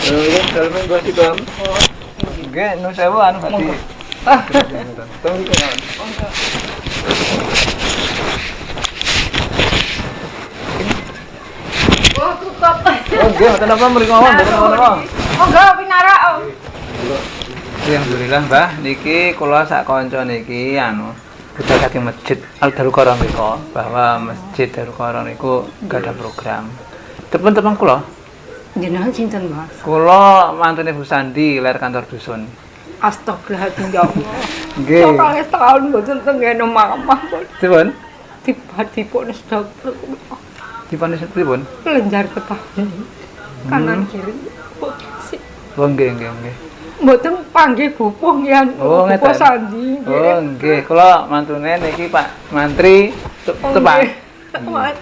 Dalem gua sik Bang. Nggih, nu sewu anu berarti. Tunggu kan. Oh, tutup. Oh, nggih, mboten napa mriki mawon, mboten napa. Oh, enggak pinara. Alhamdulillah, Mbah, niki kula sak kanca niki anu budal saking Masjid Al Darul Qarar niku bahwa Masjid Darul Qarar niku gadah program. Teman-teman kula, Jenengan sinten, Mas? kula mantune Bu Sandi ler kantor dusun. Astagfirullahaladzim ya Allah. Nggih. Soalnya setahun mboten tengene mamah. Dipun? Tiba-tiba sedap Dipun pripun? lenjar ketahuan. Kanan kiri. Posisi. Oh, nggih, nggih, nggih. Mboten panggih bupuh nggih. Oh, Bupuh ngeten. Sandi. Oh, nggih, kula mantune niki Pak Mantri Tepang. Mas.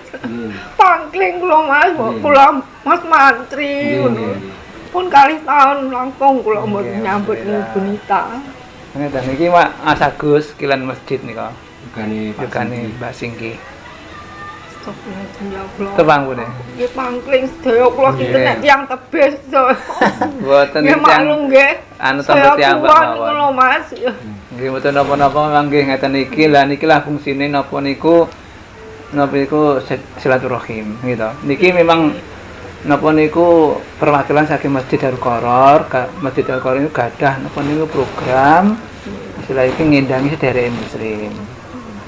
Pangkling kula Mas, kula Mas Mantri ngono. Pun kali tahun langkung kula mboten nyambut Ibu Nita. Ngeten niki Pak Asagus kilan masjid nika. Yugane Mbak Singki. Astagfirullahaladzim ya Allah. Tepang pune. Nggih pangkling sedaya kula kinten nek tiyang tebih sedaya. Mboten Nggih maklum nggih. anu tempe tiyang Pak Saya mawon. kula Mas. Nggih mboten napa-napa memang nggih ngeten iki. Lah niki lah fungsine napa niku silaturahim gitu. Niki memang napa niku perwakilan saking Masjid Darul Qarar. Masjid Darul Qarar itu gadah napa niku program istilah iki ngendangi sederek muslim.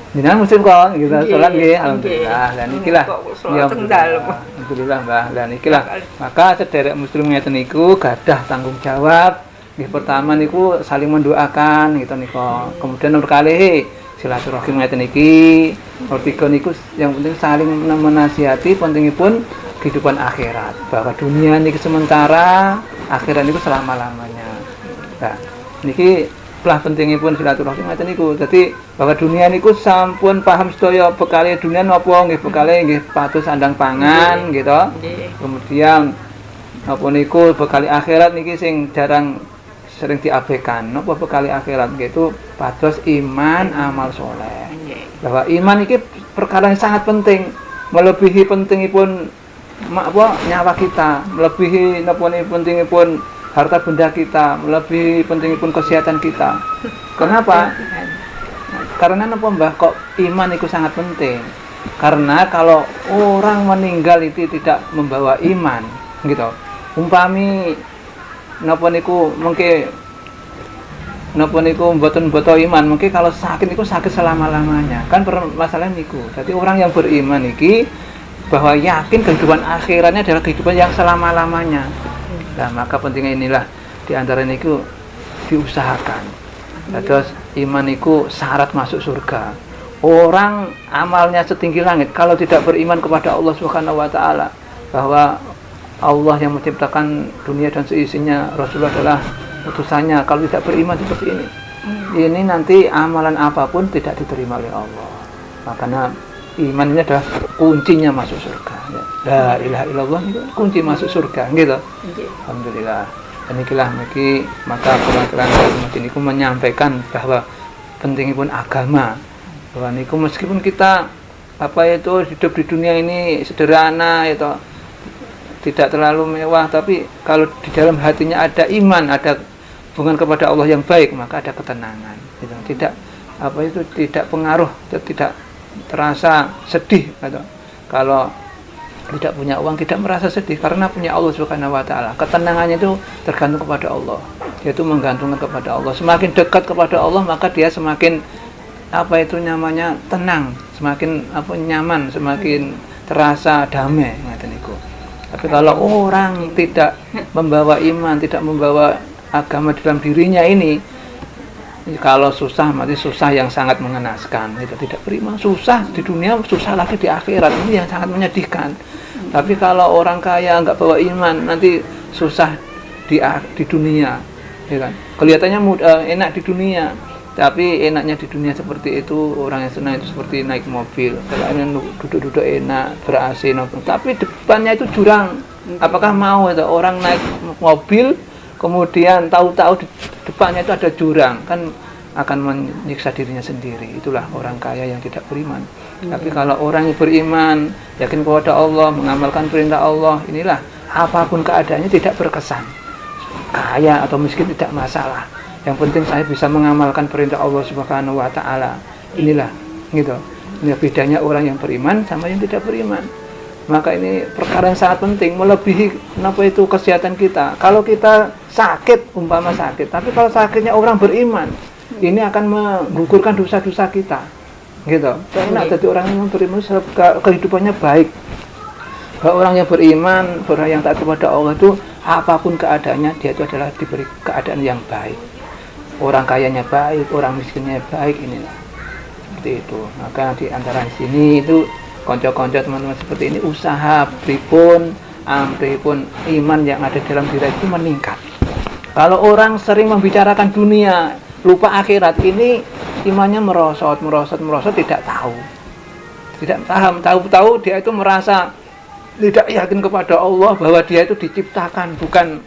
Jenengan muslim kok gitu. Salat nggih alhamdulillah. Lah niki lah ya alhamdulillah Mbah. Lah niki lah maka sederek muslim ngeten niku gadah tanggung jawab. Nggih pertama niku saling mendoakan gitu niku. Kemudian nomor kalih silaturahim ngeten iki. Nomor tiga niku yang penting saling menasihati pentingipun kehidupan akhirat. Bahwa dunia niki sementara, akhirat niku selama-lamanya. Nah, niki lah pentingipun silaturahim ngeten niku. Dadi bahwa dunia niku sampun paham sedaya bekale dunia napa nggih bekale nggih patus sandang pangan gitu. Kemudian napa niku bekale akhirat niki sing jarang sering diabaikan. Napa bekale akhirat gitu pados iman amal soleh. Bahwa iman iki perkara yang sangat penting, melebihi pentingipun nyawa kita, melebihi napa pentingipun harta benda kita, melebihi pentingipun kesehatan kita. Kenapa? Karena napa Mbah kok iman itu sangat penting? Karena kalau orang meninggal itu tidak membawa iman, gitu. Umpami napa niku mungkin napa niku mboten iman, mungkin kalau sakit niku sakit selama-lamanya. Kan permasalahan niku. Jadi orang yang beriman iki bahwa yakin kehidupan akhiratnya adalah kehidupan yang selama-lamanya. Nah, maka pentingnya inilah diantara niku diusahakan. Terus iman niku syarat masuk surga. Orang amalnya setinggi langit kalau tidak beriman kepada Allah Subhanahu wa taala bahwa Allah yang menciptakan dunia dan seisinya, Rasulullah adalah utusannya, kalau tidak beriman seperti ini nanti amalan apapun tidak diterima oleh Allah. Makanya iman ini adalah kuncinya masuk surga. La ilaha illallah itu kunci masuk surga gitu. Alhamdulillah. Dan inilah maka perwakilan masjid niku menyampaikan bahwa pentingipun agama. Bahwa niku meskipun kita hidup di dunia ini sederhana itu tidak terlalu mewah, tapi kalau di dalam hatinya ada iman, ada hubungan kepada Allah yang baik, maka ada ketenangan. Gitu. Tidak pengaruh, tidak terasa sedih gitu. Kalau tidak punya uang tidak merasa sedih karena punya Allah Subhanahu wa taala. Ketenangannya itu tergantung kepada Allah. Dia itu menggantungkan kepada Allah. Semakin dekat kepada Allah maka dia semakin tenang, semakin nyaman, semakin terasa damai ngoten niku. Tapi kalau orang tidak membawa iman, tidak membawa agama dalam dirinya ini, kalau susah mati susah yang sangat mengenaskan. Itu tidak beriman, susah di dunia, susah lagi di akhirat. Ini yang sangat menyedihkan. Tapi kalau orang kaya nggak bawa iman, nanti susah di dunia, ya kan? Kelihatannya enak di dunia, tapi enaknya di dunia seperti itu. Orang yang senang itu seperti naik mobil, kalau duduk-duduk enak, ber-AC, tapi depannya itu jurang. Apakah mau itu orang naik mobil, kemudian tahu-tahu di depannya itu ada jurang, kan akan menyiksa dirinya sendiri. Itulah orang kaya yang tidak beriman. Tapi kalau orang yang beriman, yakin kepada Allah, mengamalkan perintah Allah, inilah apapun keadaannya tidak berkesan. kaya atau miskin tidak masalah. Yang penting saya bisa mengamalkan perintah Allah Subhanahu wa taala. Inilah gitu. Ini bedanya orang yang beriman sama yang tidak beriman. Maka ini perkara yang sangat penting, melebihi kenapa itu kesehatan kita. Kalau kita sakit, umpama sakit, tapi kalau sakitnya orang beriman, ini akan menggugurkan dosa-dosa kita. Gitu. Enak jadi orang yang beriman kehidupannya baik. Bahwa orang yang beriman, orang yang taat kepada Allah itu apapun keadaannya dia itu adalah diberi keadaan yang baik. Orang kayanya baik, orang miskinnya baik, inilah. Seperti itu. Maka di antara sini itu konco-konco teman-teman seperti ini usaha pripun iman yang ada dalam diri itu meningkat. Kalau orang sering membicarakan dunia, lupa akhirat, ini imannya merosot, tidak tahu. Tidak paham, tahu-tahu dia itu merasa tidak yakin kepada Allah bahwa dia itu diciptakan bukan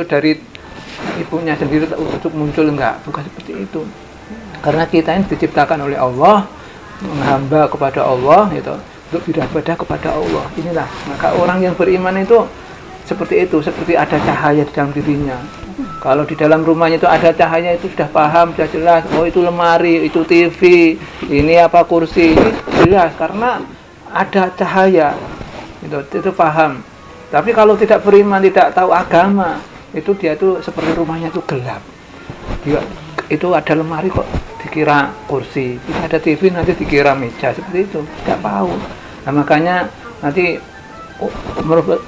dari ibunya sendiri untuk muncul, enggak, bukan seperti itu. Karena kita ini diciptakan oleh Allah, menghamba kepada Allah gitu, untuk beribadah kepada Allah. Inilah, maka orang yang beriman itu seperti itu, seperti ada cahaya di dalam dirinya. Kalau di dalam rumahnya itu ada cahaya, itu sudah paham, sudah jelas, oh itu lemari, itu TV, ini kursi, ini jelas karena ada cahaya. Itu paham. Tapi kalau tidak beriman, tidak tahu agama, itu dia itu seperti rumahnya itu gelap. Dia itu ada lemari kok dikira kursi, itu ada TV nanti dikira meja, seperti itu, tidak tahu. Nah, makanya nanti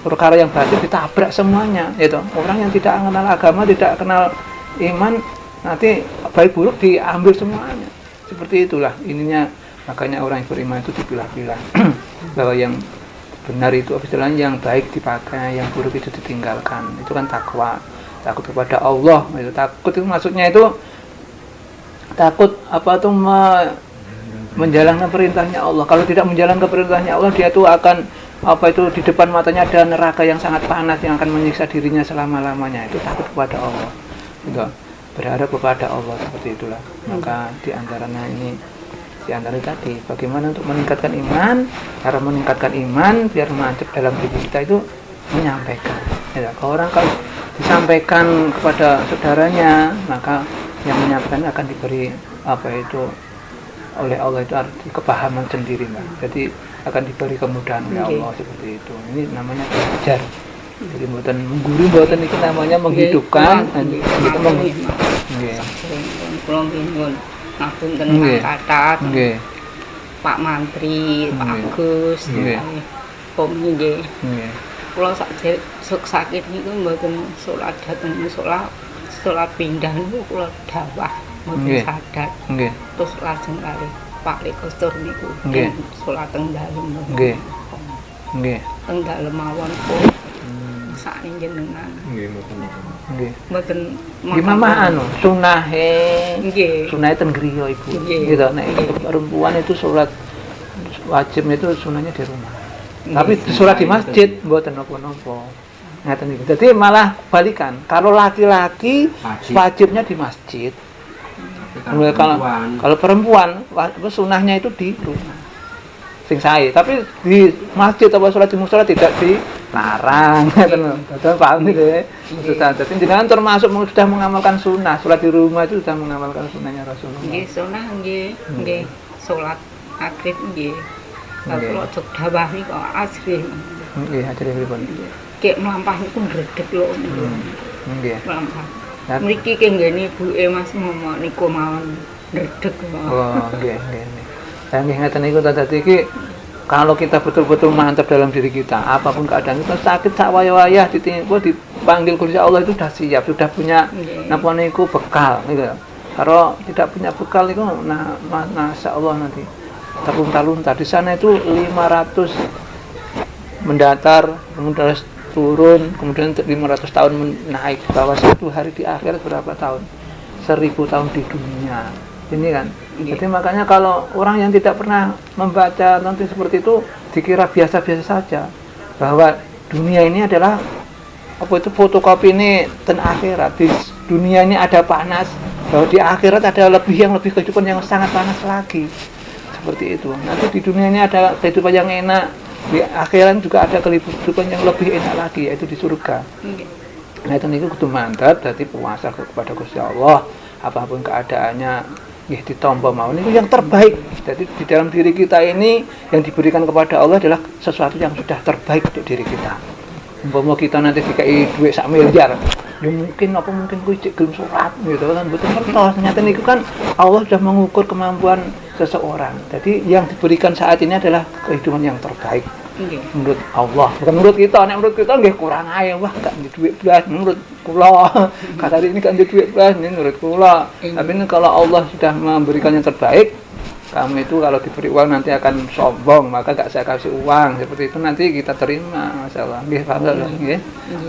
perkara yang batin ditabrak semuanya, itu. Orang yang tidak mengenal agama, tidak kenal iman, nanti baik buruk diambil semuanya. Seperti itulah ininya. Makanya orang yang beriman itu dipilah-pilah bahwa yang benar itu istilahnya yang baik dipakai, yang buruk itu ditinggalkan. Itu kan takwa, takut kepada Allah. Itu takut itu maksudnya itu takut menjalankan perintahnya Allah. Kalau tidak menjalankan perintahnya Allah, dia itu akan di depan matanya ada neraka yang sangat panas yang akan menyiksa dirinya selama-lamanya. Itu takut kepada Allah. Itu berharap kepada Allah, seperti itulah. Maka di antara tadi, bagaimana untuk meningkatkan iman? Cara meningkatkan iman biar mantap dalam diri kita itu menyampaikan. Ya, kalau disampaikan kepada saudaranya, maka yang menyampaikan akan diberi oleh Allah itu arti kepahaman sendiri, Mbak. Jadi akan diberi kemudahan oleh Allah, seperti itu. Ini namanya belajar. Jadi bukan mengguru, bukan itu namanya menghidupkan. Kita ngapunten kata Pak Mantri, Pak Agus, Om nggih. Kula sakit niku mboten salat dateng salat pindah niku kula dawah mboten sadar. Terus lajeng kali Pak Lekostur niku salat teng dalem. Nggih. Teng dalem mawon kok sak jenengan. Mboten gimana sunahe nggih. Sunahe ten griya Ibu. Gitu. Nek perempuan itu sholat wajibnya itu sunahnya di rumah. Tapi sholat di masjid mboten napa-napa. Ngaten iki. Dadi malah balikan. Kalau laki-laki wajibnya di masjid. Kalau perempuan sunahnya itu di rumah. Sing sae, tapi di masjid atau sholat di mushola tidak dilarang. Betul paham gitu ya. Sudah, jadi jangan termasuk sudah mengamalkan sunnah. Sholat di rumah itu sudah mengamalkan sunnahnya Rasulullah. Nggih, sunnah nggih. Sholat maghrib nggih. Kalau cok dawah niku asri. Nggih, ajare pripun? Kek mlampah niku ngredeg lho. Nggih. Mlampah. Mriki ki nggene ibuke Mas Momo niku mawon ngredeg. Oh, nggih. Saya ngeten niku dadi iki kalau kita betul-betul mantap dalam diri kita, apapun keadaan kita sakit sak wayah-wayah dipanggil Gusti Allah itu sudah siap, sudah punya napa niku bekal gitu. Kalau tidak punya bekal itu masyaallah nanti terlunta-lunta. Di sana itu 500 mendatar, kemudian turun, kemudian 500 tahun naik ke bawah, satu hari di akhirat berapa tahun? 1000 tahun di dunia. Ini kan. Jadi makanya kalau orang yang tidak pernah membaca nanti seperti itu dikira biasa-biasa saja, bahwa dunia ini adalah fotokopi ini dan akhirat. Di dunia ini ada panas, bahwa di akhirat ada lebih kehidupan yang sangat panas lagi. Seperti itu. Nanti di dunia ini ada kehidupan yang enak, di akhirat juga ada kehidupan yang lebih enak lagi, yaitu di surga. Ngeten niku kudu mantep dadi puasa kepada Gusti Allah. Apapun keadaannya nggih ditampa mawon niku yang terbaik. Jadi di dalam diri kita ini yang diberikan kepada Allah adalah sesuatu yang sudah terbaik untuk diri kita. Umpama kita nanti dikai duit 1 miliar, ya mungkin kuwi cek gelem salat gitu kan betul ngertos. Ternyata niku kan Allah sudah mengukur kemampuan seseorang. Jadi yang diberikan saat ini adalah kehidupan yang terbaik. Menurut Allah, bukan menurut kita. Nek menurut kita nggih kurang ae, wah gak ndek duit blas menurut kula. Kata ini kan ndek duit blas ini menurut kula. Tapi kalau Allah sudah memberikan yang terbaik, kamu itu kalau diberi uang nanti akan sombong, maka gak saya kasih uang. Seperti itu nanti kita terima, masalah. Nggih, paham lho nggih.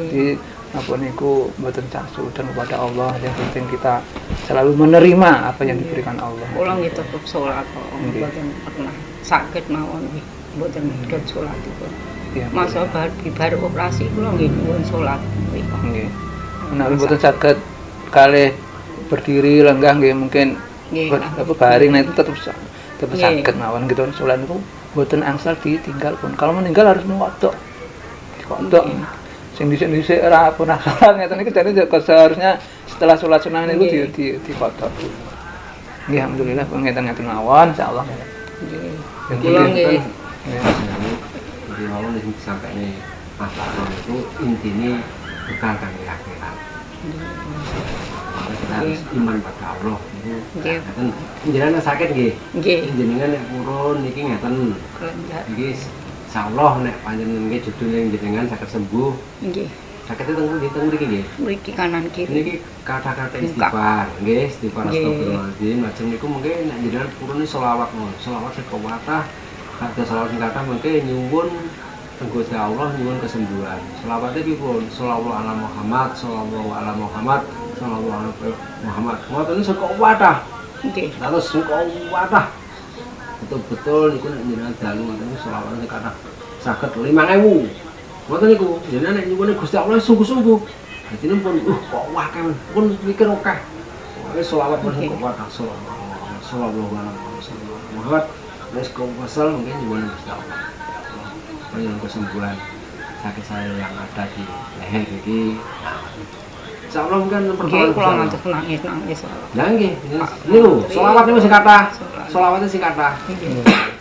Di apa niku mboten casu dan kepada Allah, yang penting kita selalu menerima apa yang diberikan Allah. Kula nggih tetep salat kok, mboten pernah sakit mawon nggih. Mboten medhot salat itu. Iya. Masa bar operasi kula nggih nyuwun salat mriku. Nggih. Menawi mboten saged kalih berdiri lenggah nggih mungkin apa baring nah itu tetap sakit mawon gitu. Salat niku mboten angsal ditinggal pun. Kalau meninggal harus ngodok. Dikodok. Sing dhisik-dhisik ora pernah salat ngeten niku jane seharusnya setelah salat sunah niku dikodok. Nggih alhamdulillah ngeten-ngeten mawon insyaallah. Nggih. Kula nggih jadi mau nih sampai nih masalah itu intinya bukan kami akhirat. Kita harus iman pada Allah. Ngeten jenengan sakit nggih. Nggih. Jenengan nek purun niki ngeten. Nggih insyaallah nek panjenengan nggih judul jenengan saged sembuh. Nggih. Sakite teng pundi teng mriki nggih? Mriki kanan kiri. Niki kata-kata istighfar, nggih, istighfar astagfirullahaladzim. Macam niku mungkin nek jenengan purun selawat mon. Selawat sekawatah ada salawat kata mungkin nyuwun Gusti Allah nyuwun kesembuhan. Selawate pipun? Shallallahu ala Muhammad, shallallahu ala Muhammad, shallallahu ala Muhammad. Ngoten sekawatah. Nggih. Terus sekawatah. Betul-betul niku nek jenengan dalu ngoten selawat kata saged 5.000. Ngoten niku, jenengan nek nyuwun Gusti Allah sungguh-sungguh. Dadi pun kok akeh pun mikir akeh. Wis selawat pun sekawatah shallallahu ala Muhammad. Wis konsel mungkin nyuwun Gusti Allah. Panjenengan kesembuhan sakit saya yang ada di leher iki. Insyaallah mungkin pertolongan kula ngantos nangis. Lah nggih, niku selawat niku sing kathah. Selawate sing kathah.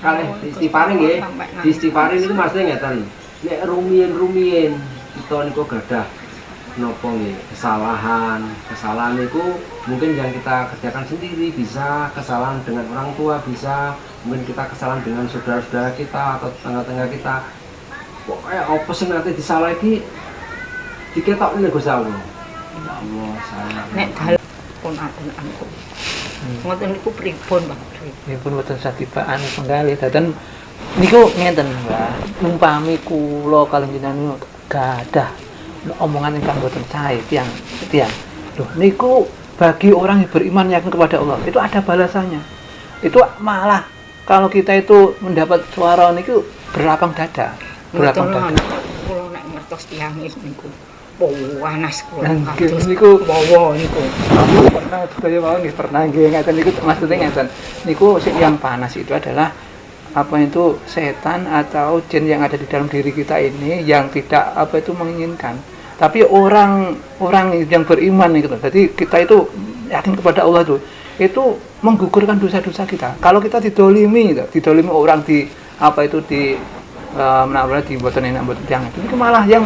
Kalih istighfar nggih. Istighfar niku maksudnya ngeten. Nek rumiyin kita niku gadah napa nggih kesalahan niku mungkin yang kita kerjakan sendiri bisa, kesalahan dengan orang tua bisa, mungkin kita kesalahan dengan saudara-saudara kita atau tetangga-tetangga kita. Pokoknya apa sing nanti disalah iki diketok ning Gusti Allah. Allah saya nek dalem pun aten ampun. Ngoten niku pripun, Pak? Nipun mboten satibaan penggalih daten niku ngenten, Mbak. Umpami kula kalih jenengan gadah omongan ingkang mboten sae tiyang. Loh niku bagi orang yang beriman yakin kepada Allah itu ada balasannya. Itu malah kalau kita itu mendapat suara niku berlapang dada. Berlapang dada. Kula nek ngertos tiyang niku panas kula. Niku wawa niku. Pernah sedaya mawon nggih pernah nggih ngeten niku maksudnya ngeten. Niku yang panas itu adalah apa itu setan atau jin yang ada di dalam diri kita ini yang tidak apa itu menginginkan. Tapi orang yang beriman gitu. Jadi kita itu yakin kepada Allah itu menggugurkan dosa-dosa kita. Kalau kita didolimi orang di apa itu di di boten enak boten yang itu malah yang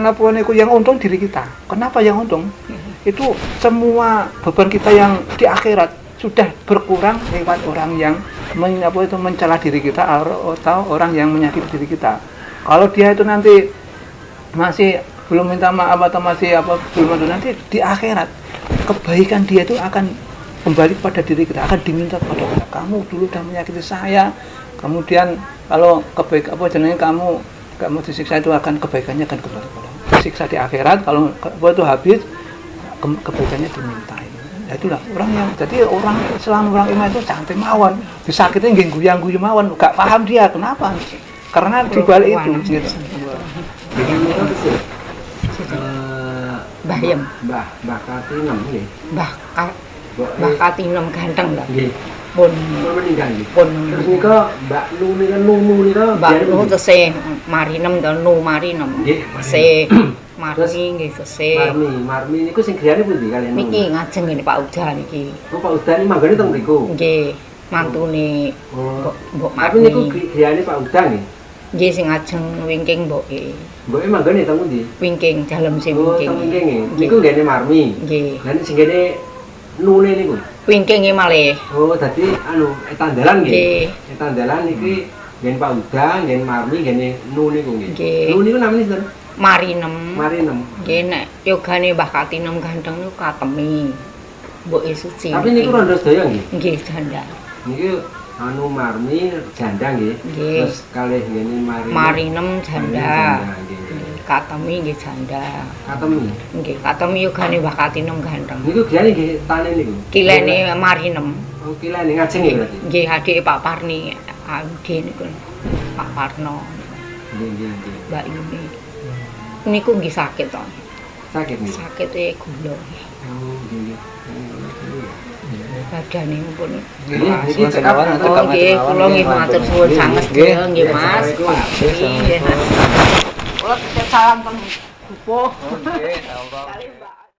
napa niku yang untung diri kita. Kenapa yang untung? Itu semua beban kita yang di akhirat sudah berkurang lewat orang yang mencela diri kita atau orang yang menyakiti diri kita. Kalau dia itu nanti masih belum minta maaf atau masih belum nanti di akhirat kebaikan dia itu akan kembali pada diri kita, akan diminta kepada kita. Kamu dulu sudah menyakiti saya, kemudian kalau kamu disiksa itu akan kebaikannya akan kembali pada disiksa di akhirat. Kalau itu habis kebaikannya dimintai. Ya itulah orang yang jadi orang Islam, orang iman itu santai mawon, disakiti nggih guyang-guyu mawon, gak paham dia kenapa, karena dibalik itu gitu. Mbah Yem. Mbah Katinem nggih. Mbah Katinem ganteng lho. Nggih. pun meninggal nggih. pun Terus nika Mbak Nu nika Nunu nika Mbak Nu tesih marinem to Nu marinem. nggih. Tesih marmi nggih tesih. Marmi niku sing griyane pundi kalian? Niki ngajeng ngene Pak Uda niki. Oh, Pak Uda iki manggone teng mriku. Nggih, mantune Oh. Mbok Tapi Marmi. niku griyane Pak Uda nggih. Nggih sing ngajeng wingking mboke. Mboke manggone teng pundi? Wingking dalem sing Oh, wingking. teng wingking nggih. Niku nggene Marmi. Nggih. Lah nek sing ngene Nune niku. Wingking malih. Oh, dadi etandalan nggih. Nggih. Etandalan iki ngen Pak Uda, ngen Marmi, ngen Nu niku nggih. Nggih. Nu niku namine sinten? Marinem. Marinem. Nggih nek yogane Mbah Katinem ganteng niku katemi. Mboke suci. Tapi niku rondo sedaya nggih. nggih janda. Niki Marmi janda nggih. Nggih. Terus kalih ngene Marinem janda. nggih. Katemi nggih janda. Katemi. Nggih, katemi yogane Mbah Katinem ganteng. Niku griyane nggih tane niku. Kilene Marinem. Oh, kilene ngajeng nggih berarti. Nggih adike Pak Parni. Nggih niku Pak Parno. Nggih, nggih. Mbak Yuni. Niku nggih sakit to. Sakit nih. Sakite gula. Oh, nggih. Badane pun. Nggih, Suwun senawan atau Oh nggih, kula nggih matur suwun sanget Nggih. nggih Mas. Assalamualaikum. Nggih. Kula titip salam teng Dupuh. Oke, Allah. Kali Mbak.